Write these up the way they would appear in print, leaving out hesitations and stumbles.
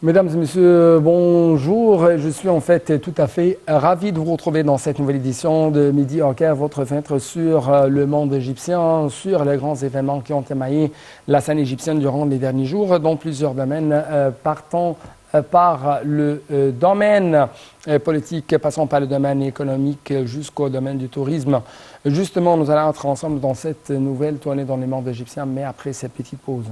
Mesdames et messieurs, bonjour. Je suis en fait tout à fait ravi de vous retrouver dans cette nouvelle édition de Midi au Caire, votre fenêtre sur le monde égyptien, sur les grands événements qui ont émaillé la scène égyptienne durant les derniers jours, dans plusieurs domaines, partant par le domaine politique, passant par le domaine économique jusqu'au domaine du tourisme. Justement, nous allons entrer ensemble dans cette nouvelle tournée dans le monde égyptien, mais après cette petite pause.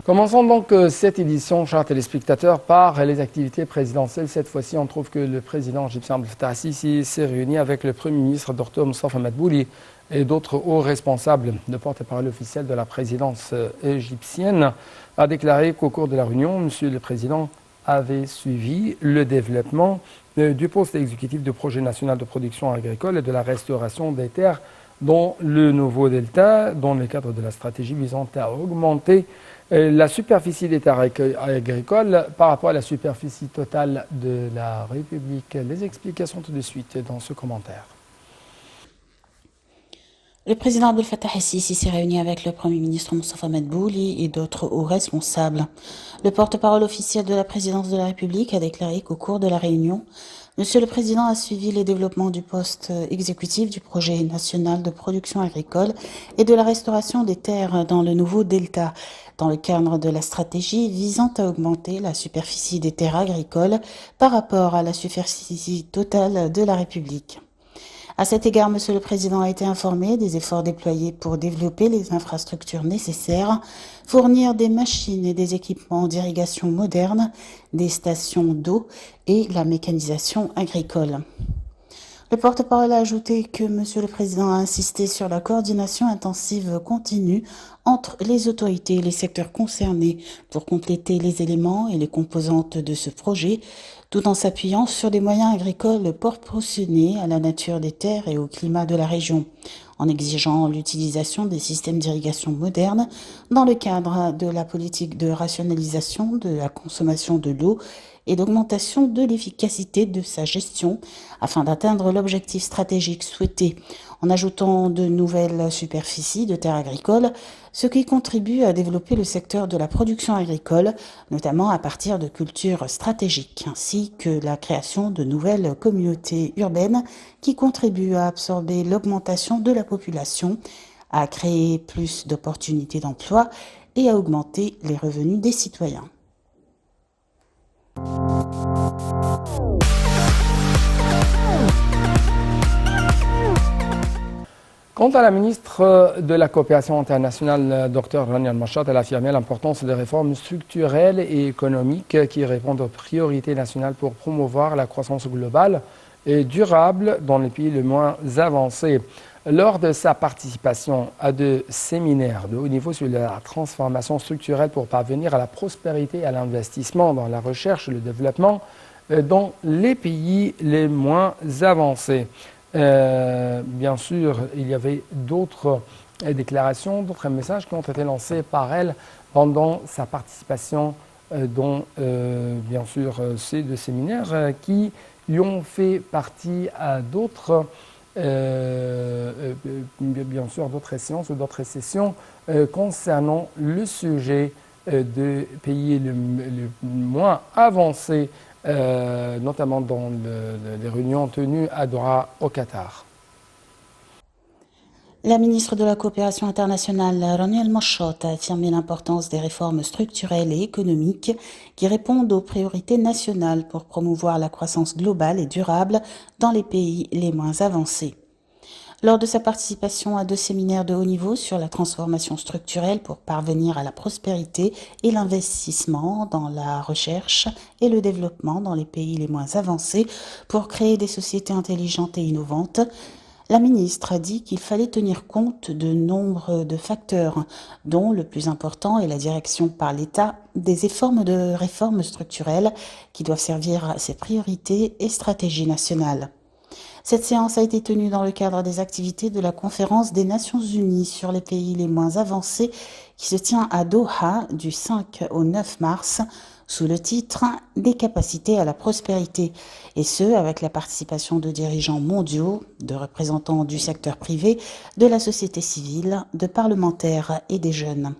Commençons donc cette édition, chers téléspectateurs, par les activités présidentielles. Cette fois-ci, on trouve que le président égyptien Abdel Fattah al-Sisi s'est réuni avec le Premier ministre Dr Moustapha Madbouli et d'autres hauts responsables. Le porte-parole officiel de la présidence égyptienne a déclaré qu'au cours de la réunion, Monsieur le Président avait suivi le développement du poste exécutif du projet national de production agricole et de la restauration des terres dans le nouveau delta, dans le cadre de la stratégie visant à augmenter la superficie des terres agricoles par rapport à la superficie totale de la République. Les explications tout de suite dans ce commentaire. Le président Abdel Fattah al-Sisi s'est réuni avec le Premier ministre Moustapha Madbouli et d'autres hauts responsables. Le porte-parole officiel de la présidence de la République a déclaré qu'au cours de la réunion, Monsieur le Président a suivi les développements du poste exécutif du projet national de production agricole et de la restauration des terres dans le nouveau delta, dans le cadre de la stratégie visant à augmenter la superficie des terres agricoles par rapport à la superficie totale de la République. À cet égard, Monsieur le Président a été informé des efforts déployés pour développer les infrastructures nécessaires, fournir des machines et des équipements d'irrigation modernes, des stations d'eau et la mécanisation agricole. Le porte-parole a ajouté que Monsieur le Président a insisté sur la coordination intensive continue entre les autorités et les secteurs concernés pour compléter les éléments et les composantes de ce projet, tout en s'appuyant sur des moyens agricoles proportionnés à la nature des terres et au climat de la région, en exigeant l'utilisation des systèmes d'irrigation modernes dans le cadre de la politique de rationalisation de la consommation de l'eau et d'augmentation de l'efficacité de sa gestion afin d'atteindre l'objectif stratégique souhaité, en ajoutant de nouvelles superficies de terres agricoles, ce qui contribue à développer le secteur de la production agricole, notamment à partir de cultures stratégiques, ainsi que la création de nouvelles communautés urbaines qui contribuent à absorber l'augmentation de la population, à créer plus d'opportunités d'emploi et à augmenter les revenus des citoyens. Quant à la ministre de la Coopération internationale, Dr Rania Al-Machad, elle a affirmé l'importance des réformes structurelles et économiques qui répondent aux priorités nationales pour promouvoir la croissance globale et durable dans les pays les moins avancés. Lors de sa participation à deux séminaires de haut niveau sur la transformation structurelle pour parvenir à la prospérité et à l'investissement dans la recherche et le développement dans les pays les moins avancés. Bien sûr, il y avait d'autres déclarations, d'autres messages qui ont été lancés par elle pendant sa participation dans, bien sûr, ces deux séminaires qui y ont fait partie à d'autres, bien sûr, d'autres séances ou d'autres sessions concernant le sujet des pays les moins avancés, notamment dans les réunions tenues à Doha au Qatar. La ministre de la Coopération internationale, Rania Al-Machad, a affirmé l'importance des réformes structurelles et économiques qui répondent aux priorités nationales pour promouvoir la croissance globale et durable dans les pays les moins avancés. Lors de sa participation à deux séminaires de haut niveau sur la transformation structurelle pour parvenir à la prospérité et l'investissement dans la recherche et le développement dans les pays les moins avancés pour créer des sociétés intelligentes et innovantes, la ministre a dit qu'il fallait tenir compte de nombre de facteurs, dont le plus important est la direction par l'État des efforts de réformes structurelles qui doivent servir à ses priorités et stratégies nationales. Cette séance a été tenue dans le cadre des activités de la conférence des Nations Unies sur les pays les moins avancés qui se tient à Doha du 5 au 9 mars sous le titre « Des capacités à la prospérité », et ce, avec la participation de dirigeants mondiaux, de représentants du secteur privé, de la société civile, de parlementaires et des jeunes.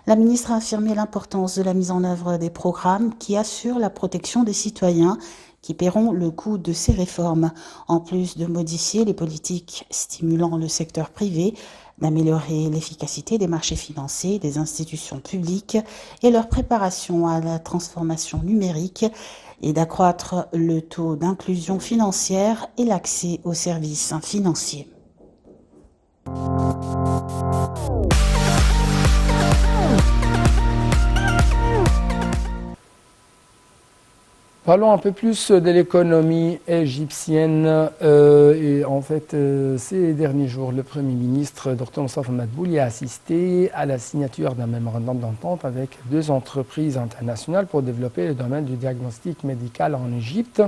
La ministre a affirmé l'importance de la mise en œuvre des programmes qui assurent la protection des citoyens qui paieront le coût de ces réformes, en plus de modifier les politiques stimulant le secteur privé, d'améliorer l'efficacité des marchés financiers, des institutions publiques et leur préparation à la transformation numérique et d'accroître le taux d'inclusion financière et l'accès aux services financiers. Parlons un peu plus de l'économie égyptienne. Ces derniers jours, le Premier ministre, Dr Moustapha Madbouli, a assisté à la signature d'un mémorandum d'entente avec 2 entreprises internationales pour développer le domaine du diagnostic médical en Égypte.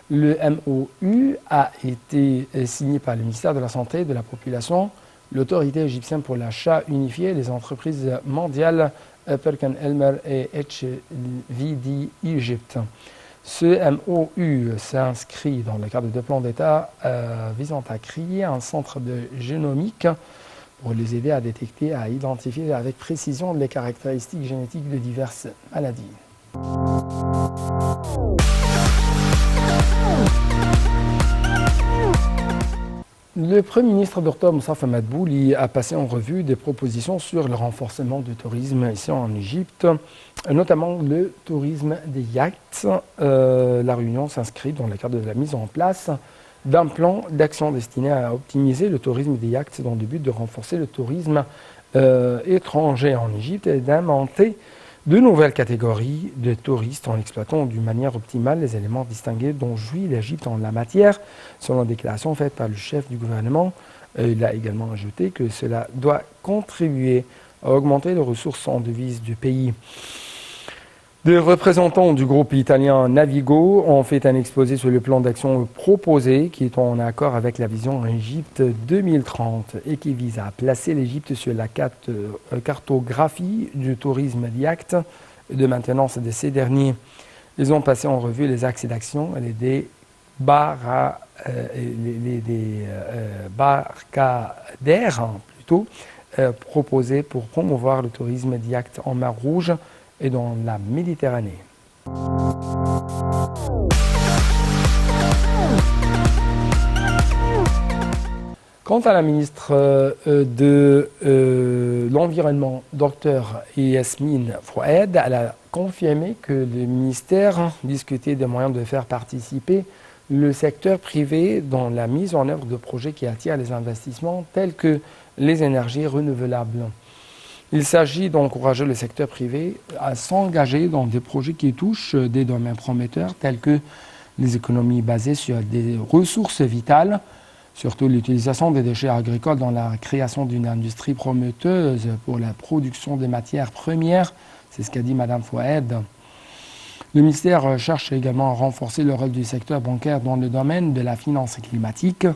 Le MOU a été signé par le ministère de la Santé et de la Population, l'autorité égyptienne pour l'achat unifié, les entreprises mondiales Perkin-Elmer et HVD Egypt. Ce MOU s'inscrit dans le cadre de plans d'État visant à créer un centre de génomique pour les aider à détecter et à identifier avec précision les caractéristiques génétiques de diverses maladies. Le Premier ministre Dr Moustapha Madbouli a passé en revue des propositions sur le renforcement du tourisme ici en Égypte, notamment le tourisme des yachts. La réunion s'inscrit dans le cadre de la mise en place d'un plan d'action destiné à optimiser le tourisme des yachts dans le but de renforcer le tourisme étranger en Égypte et d'inventer de nouvelles catégories de touristes en exploitant d'une manière optimale les éléments distingués dont jouit l'Égypte en la matière, selon la déclaration faite par le chef du gouvernement. Il a également ajouté que cela doit contribuer à augmenter les ressources en devises du pays. Des représentants du groupe italien Navigo ont fait un exposé sur le plan d'action proposé qui est en accord avec la vision Égypte 2030 et qui vise à placer l'Égypte sur la cartographie du tourisme yacht et de maintenance de ces derniers. Ils ont passé en revue les axes d'action et les débarcadères proposés pour promouvoir le tourisme yacht en mer Rouge et dans la Méditerranée. Quant à la ministre de l'Environnement, Dr Yasmine Fouad, elle a confirmé que le ministère discutait des moyens de faire participer le secteur privé dans la mise en œuvre de projets qui attirent les investissements tels que les énergies renouvelables. Il s'agit d'encourager le secteur privé à s'engager dans des projets qui touchent des domaines prometteurs tels que les économies basées sur des ressources vitales, surtout l'utilisation des déchets agricoles dans la création d'une industrie prometteuse pour la production des matières premières. C'est ce qu'a dit Mme Fouad. Le ministère cherche également à renforcer le rôle du secteur bancaire dans le domaine de la finance climatique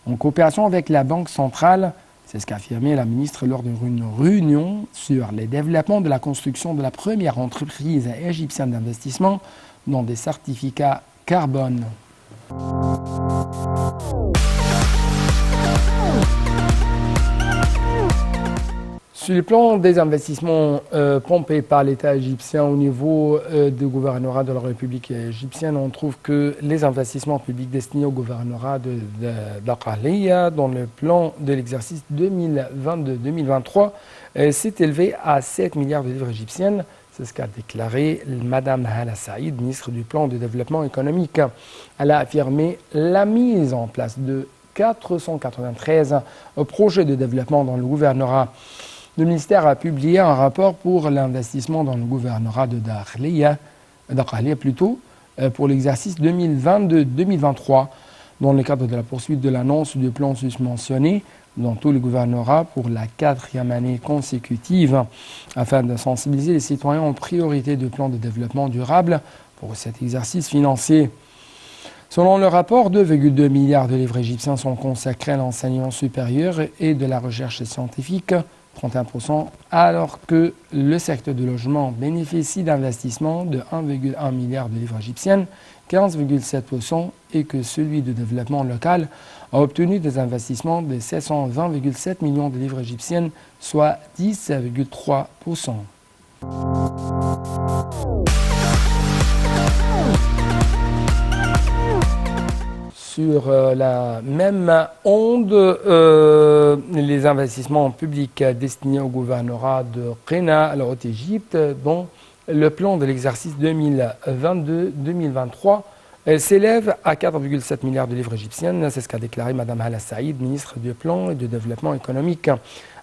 en coopération avec la Banque centrale. C'est ce qu'a affirmé la ministre lors d'une réunion sur les développements de la construction de la première entreprise égyptienne d'investissement dans des certificats carbone. Sur le plan des investissements pompés par l'État égyptien au niveau du gouvernorat de la République égyptienne, on trouve que les investissements publics destinés au gouvernorat d'Aqaliya dans le plan de l'exercice 2022-2023 s'est élevé à 7 milliards de livres égyptiennes. C'est ce qu'a déclaré Mme Hala Saïd, ministre du Plan de développement économique. Elle a affirmé la mise en place de 493 projets de développement dans le gouvernorat. Le ministère a publié un rapport pour l'investissement dans le gouvernorat de d'Aqaliya pour l'exercice 2022-2023 dans le cadre de la poursuite de l'annonce du plan susmentionné dans tout le gouvernorat pour la 4e année consécutive afin de sensibiliser les citoyens aux priorités du plan de développement durable pour cet exercice financier. Selon le rapport, 2,2 milliards de livres égyptiens sont consacrés à l'enseignement supérieur et de la recherche scientifique, 31%, alors que le secteur du logement bénéficie d'investissements de 1,1 milliard de livres égyptiennes, 15,7%, et que celui de développement local a obtenu des investissements de 720,7 millions de livres égyptiennes, soit 10,3%. Sur la même onde, les investissements publics destinés au gouvernorat de Qena, la Haute-Égypte, dont le plan de l'exercice 2022-2023 s'élève à 4,7 milliards de livres égyptiennes. C'est ce qu'a déclaré Mme Hala Saïd, ministre du Plan et du Développement économique.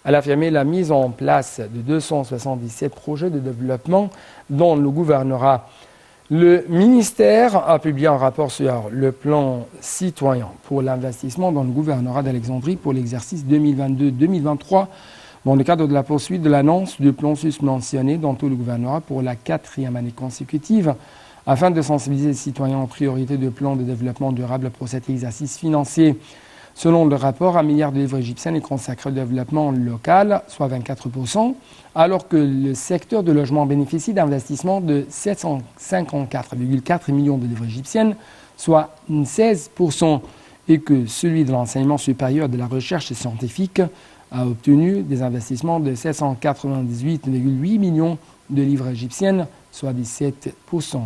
Elle a affirmé la mise en place de 277 projets de développement dans le gouvernorat. Le ministère a publié un rapport sur le plan citoyen pour l'investissement dans le gouvernorat d'Alexandrie pour l'exercice 2022-2023 dans le cadre de la poursuite de l'annonce du plan susmentionné dans tout le gouvernorat pour la 4e année consécutive afin de sensibiliser les citoyens aux priorités du plan de développement durable pour cet exercice financier. Selon le rapport, 1 milliard de livres égyptiens est consacré au développement local, soit 24%, alors que le secteur de logement bénéficie d'investissements de 754,4 millions de livres égyptiennes, soit 16%, et que celui de l'enseignement supérieur de la recherche scientifique a obtenu des investissements de 798,8 millions de livres égyptiennes, soit 17%.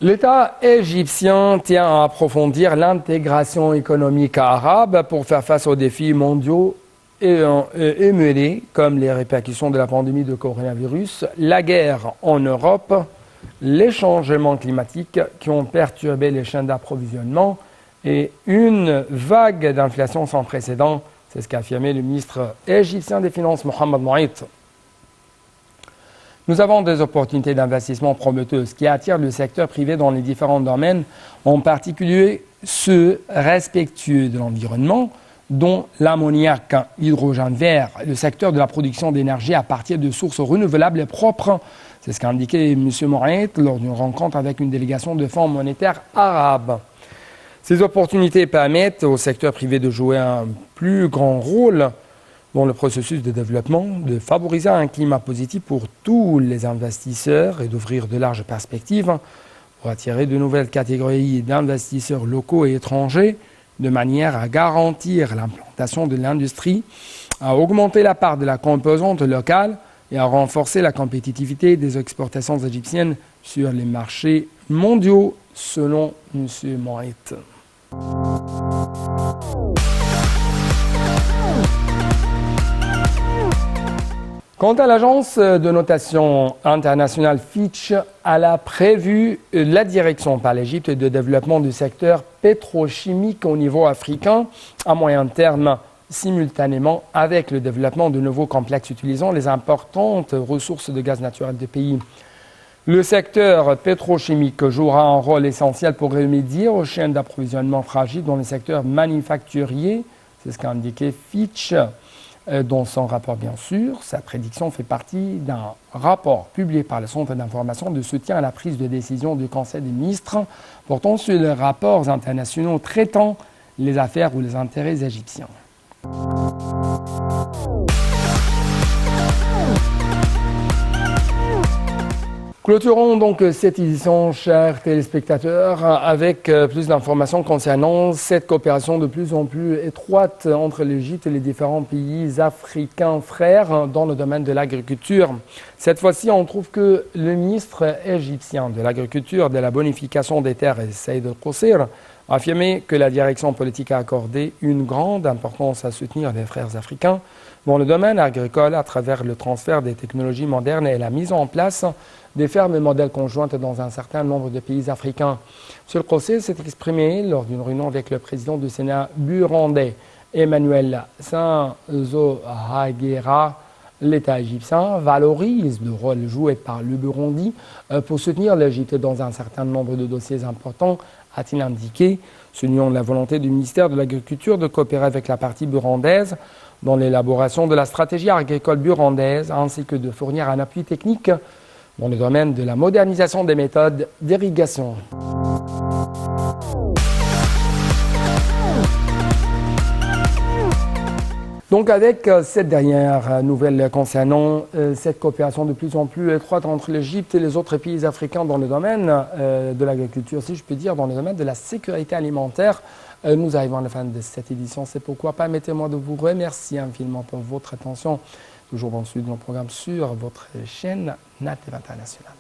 L'État égyptien tient à approfondir l'intégration économique arabe pour faire face aux défis mondiaux et mêlés, comme les répercussions de la pandémie de coronavirus, la guerre en Europe, les changements climatiques qui ont perturbé les chaînes d'approvisionnement et une vague d'inflation sans précédent. C'est ce qu'a affirmé le ministre égyptien des Finances, Mohamed Mouait. Nous avons des opportunités d'investissement prometteuses qui attirent le secteur privé dans les différents domaines, en particulier ceux respectueux de l'environnement, dont l'ammoniac, l'hydrogène vert, le secteur de la production d'énergie à partir de sources renouvelables et propres. C'est ce qu'a indiqué M. Mouait lors d'une rencontre avec une délégation de fonds monétaires arabes. Ces opportunités permettent au secteur privé de jouer un plus grand rôle dans le processus de développement, de favoriser un climat positif pour tous les investisseurs et d'ouvrir de larges perspectives pour attirer de nouvelles catégories d'investisseurs locaux et étrangers, de manière à garantir l'implantation de l'industrie, à augmenter la part de la composante locale et à renforcer la compétitivité des exportations égyptiennes sur les marchés mondiaux, selon M. Mouait. Quant à l'agence de notation internationale Fitch, elle a prévu la direction par l'Égypte de développement du secteur pétrochimique au niveau africain à moyen terme, simultanément avec le développement de nouveaux complexes utilisant les importantes ressources de gaz naturel du pays. Le secteur pétrochimique jouera un rôle essentiel pour remédier aux chaînes d'approvisionnement fragiles dans le secteur manufacturier, c'est ce qu'a indiqué Fitch dans son rapport bien sûr. Sa prédiction fait partie d'un rapport publié par le Centre d'information de soutien à la prise de décision du Conseil des ministres portant sur les rapports internationaux traitant les affaires ou les intérêts égyptiens. Clôturons donc cette édition, chers téléspectateurs, avec plus d'informations concernant cette coopération de plus en plus étroite entre l'Égypte et les différents pays africains frères dans le domaine de l'agriculture. Cette fois-ci, on trouve que le ministre égyptien de l'Agriculture, de la bonification des terres, Saïd El-Qosir, a affirmé que la direction politique a accordé une grande importance à soutenir les frères africains dans le domaine agricole à travers le transfert des technologies modernes et la mise en place des fermes et modèles conjointes dans un certain nombre de pays africains. M. Qosir s'est exprimé lors d'une réunion avec le président du Sénat burundais, Emmanuel Sinzohagera. L'État égyptien valorise le rôle joué par le Burundi pour soutenir l'Égypte dans un certain nombre de dossiers importants, a-t-il indiqué, soulignant la volonté du ministère de l'Agriculture de coopérer avec la partie burundaise dans l'élaboration de la stratégie agricole burundaise ainsi que de fournir un appui technique dans le domaine de la modernisation des méthodes d'irrigation. Donc avec cette dernière nouvelle concernant cette coopération de plus en plus étroite entre l'Égypte et les autres pays africains dans le domaine de l'agriculture, si je peux dire, dans le domaine de la sécurité alimentaire, nous arrivons à la fin de cette édition. C'est pourquoi permettez-moi de vous remercier infiniment pour votre attention. Toujours dans le suivi de nos programmes sur votre chaîne NATV International.